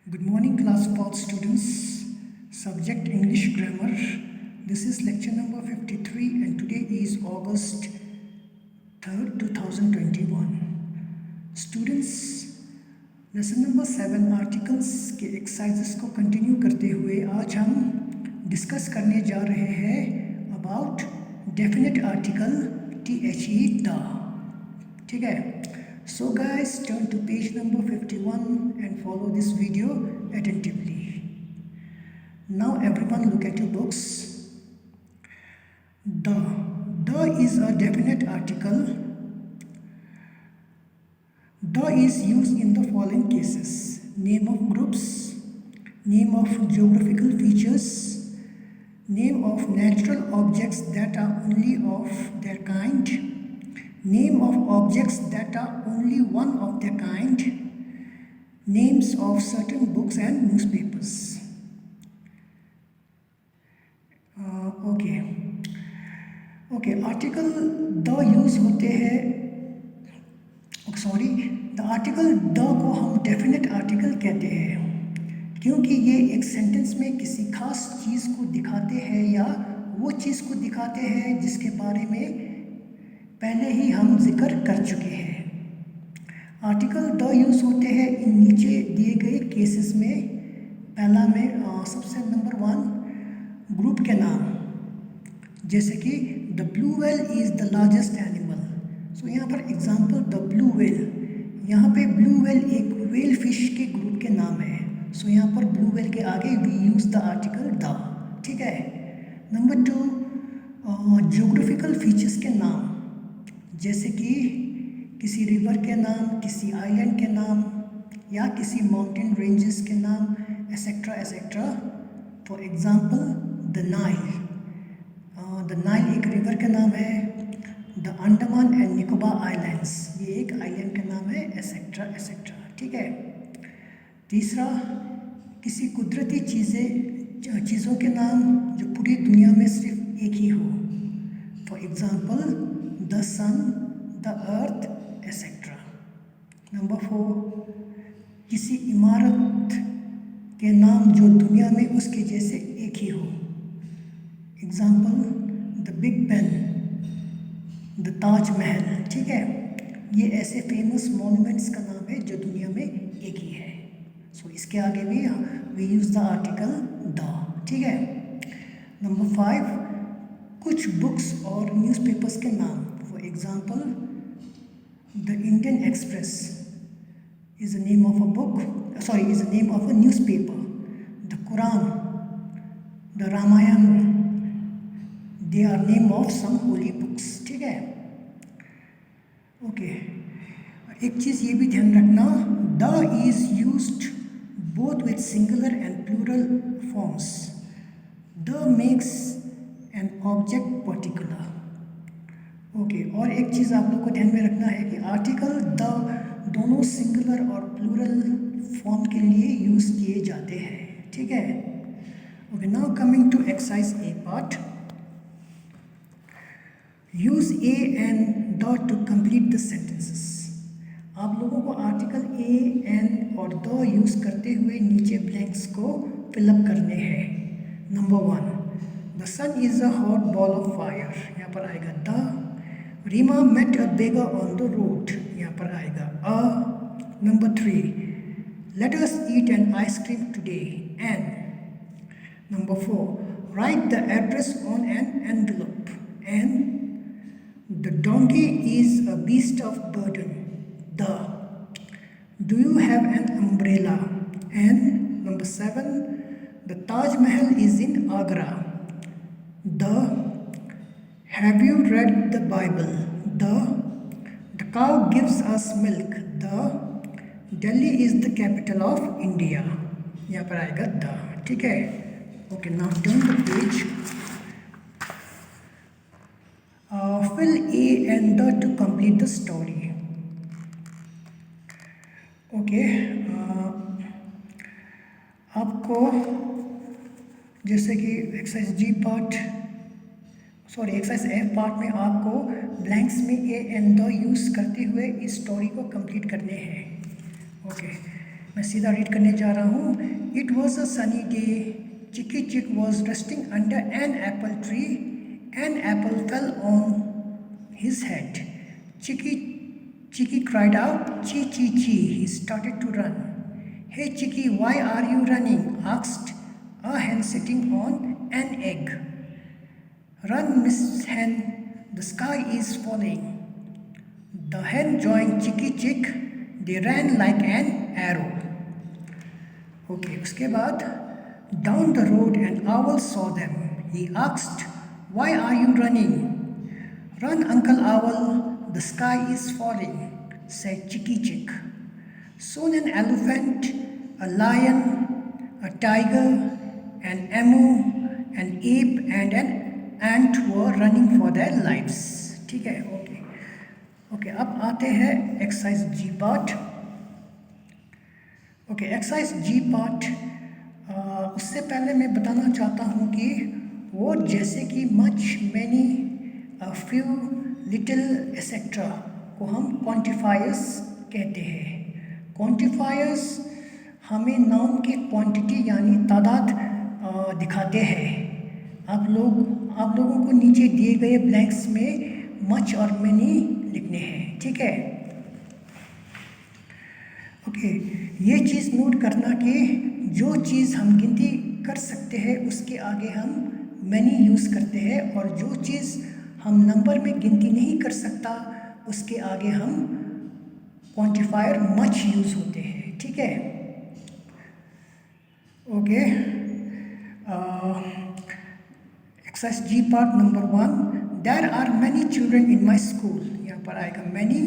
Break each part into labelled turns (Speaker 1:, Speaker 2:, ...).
Speaker 1: Good morning, class of all students. Subject English Grammar. This is lecture number 53, and today is August 3rd, 2021. Students, lesson number 7 articles के exercises को continue करते हुए आज हम discuss करने जा रहे हैं about definite article THE the. ठीक है, so guys, turn to page number 51 and follow this video attentively. Now everyone look at your books. The is a definite article. The is used in the following cases: name of groups, name of geographical features, name of natural objects that are only of their kind, name of objects that are only one of their kind, names of certain books and newspapers. Okay, article the use होते हैं, the article the को हम definite article कहते हैं क्योंकि ये एक sentence में किसी खास चीज़ को दिखाते हैं या वो चीज़ को दिखाते हैं जिसके बारे में पहले ही हम जिक्र कर चुके हैं। आर्टिकल द यूज़ होते हैं इन नीचे दिए गए केसेस में। पहला में सबसे नंबर 1 ग्रुप के नाम, जैसे कि the blue whale is the largest animal. So यहाँ पर एग्जांपल द ब्लू व्हेल, यहाँ पे ब्लू व्हेल एक व्हेल फिश के ग्रुप के नाम है। सो यहाँ पर ब्लू व्हेल के आगे we use the article the. ठीक है। नंबर 2 ज्योग्राफिकल फीचर्स के नाम, जैसे कि किसी रिवर के नाम, किसी आइलैंड के नाम या किसी माउंटेन रेंजेस के नाम, etcetera etcetera. For example the Nile, the Nile एक रिवर का नाम है। The Andaman and Nicobar islands, ये एक आइलैंड का नाम है, एसेट्रा एसेट्रा। ठीक है। तीसरा, किसी कुदरती चीज़ों के नाम जो पूरी दुनिया में सिर्फ एक ही हो। For example the sun, the earth etcetera. Number 4, किसी इमारत के नाम जो दुनिया में उसके जैसे एक ही हो। Example the big Ben, the Taj Mahal. ठीक है, ये ऐसे फेमस मॉन्यूमेंट्स का नाम है जो दुनिया में एक ही है। सो इसके आगे भी we use the article the. ठीक है। नंबर 5, कुछ बुक्स और न्यूज़पेपर्स के नाम। For example the Indian express is the name of a book, is the name of a newspaper. The Quran, the Ramayana, they are name of some holy books. ठीक है। Okay, एक चीज़ ये भी ध्यान रखना, the is used both with singular and plural forms. The makes an object particular. Okay, और एक चीज़ आप लोग को ध्यान में रखना है कि आर्टिकल द दोनों सिंगुलर और प्लूरल फॉर्म के लिए यूज़ किए जाते हैं। ठीक है। Okay, now coming to exercise A part. Use a and the to complete the sentences. आप लोगों को आर्टिकल ए एन और द यूज़ करते हुए नीचे ब्लैंक्स को फिलअप करने हैं। Number 1, the sun is a hot ball of fire, यहाँ पर आएगा the. Reema met a beggar on the road, यहाँ पर आएगा a. Number 3, let us eat an ice cream today, an. Number 4, write the address on an envelope, an. The donkey is a beast of burden, the. Do you have an umbrella, an. Number 7, the Taj Mahal is in Agra, the. Have you read the Bible? The cow gives us milk. The Delhi is the capital of India. यहाँ पर आएगा the। ठीक है। Okay, now turn the page. Fill A and the to complete the story. Okay, आपको जैसे कि exercise G part exercise F part में आपको ब्लैंक्स में ए एंड द यूज़ करते हुए इस स्टोरी को कंप्लीट करने हैं। ओके, मैं सीधा रीड करने जा रहा हूँ. It was a sunny day. Chicky Chick was resting under an apple tree. An apple fell on his head. Chicky cried out, "Chee chee chee." He started to run. "Hey Chicky, why are you running?" asked a hen sitting on an egg. "Run, Miss Hen, the sky is falling." The hen joined Chicky Chick. They ran like an arrow. Okay, उसके बाद down the road an owl saw them. He asked, "Why are you running?" "Run, Uncle Owl, the sky is falling," said Chicky Chick. Soon an elephant, a lion, a tiger, an emu, an ape and an ant were running for their lives. ठीक है, okay. अब आते हैं exercise G part. Okay, exercise G part. उससे पहले मैं बताना चाहता हूँ कि वो जैसे कि much, many, few, little etcetera को हम क्वांटिफायर्स कहते हैं. क्वांटिफायर्स हमें नाउन के क्वांटिटी यानी तादाद दिखाते हैं. आप लोगों को नीचे दिए गए ब्लैंक्स में मच और मैनी लिखने हैं. ठीक है, ओके. ये चीज़ नोट करना कि जो चीज़ हम गिनती कर सकते हैं उसके आगे हम मैनी यूज़ करते हैं, और जो चीज़ हम नंबर में गिनती नहीं कर सकता उसके आगे हम क्वांटिफायर मच यूज़ होते हैं. ठीक है, okay. Exercise G part number 1. There are many children in my school. यहाँ पर आएगा many.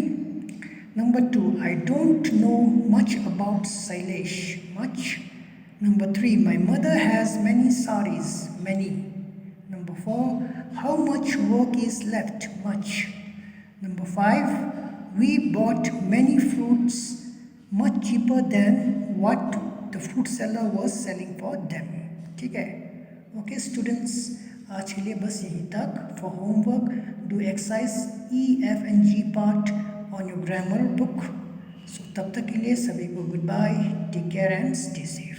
Speaker 1: Number 2, I don't know much about Sailesh. Much. Number 3, my mother has many saris. Many. Number 4, how much work is left? Much. Number 5, we bought many fruits much cheaper than what the fruit seller was selling for them. ठीक है, okay students, आज के लिए बस यहीं तक. For homework do exercise E, F and G part on your grammar book. So तब तक के लिए सभी को good bye, take care and stay safe.